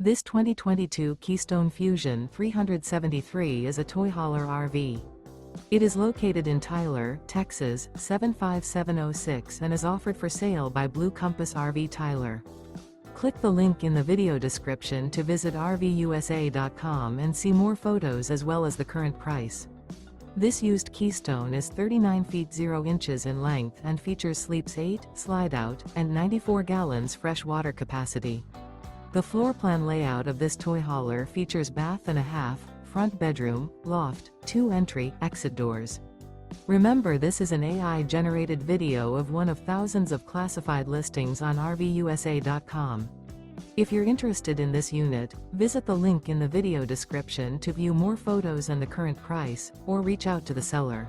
This 2022 Keystone Fuzion 373 is a toy hauler RV. It is located in Tyler, Texas, 75706 and is offered for sale by Blue Compass RV Tyler. Click the link in the video description to visit RVUSA.com and see more photos as well as the current price. This used Keystone is 39 feet 0 inches in length and features sleeps 8, slide-out, and 94 gallons fresh water capacity. The floor plan layout of this toy hauler features bath and a half, front bedroom, loft, 2 entry, exit doors. Remember, this is an AI-generated video of one of thousands of classified listings on RVUSA.com. If you're interested in this unit, visit the link in the video description to view more photos and the current price, or reach out to the seller.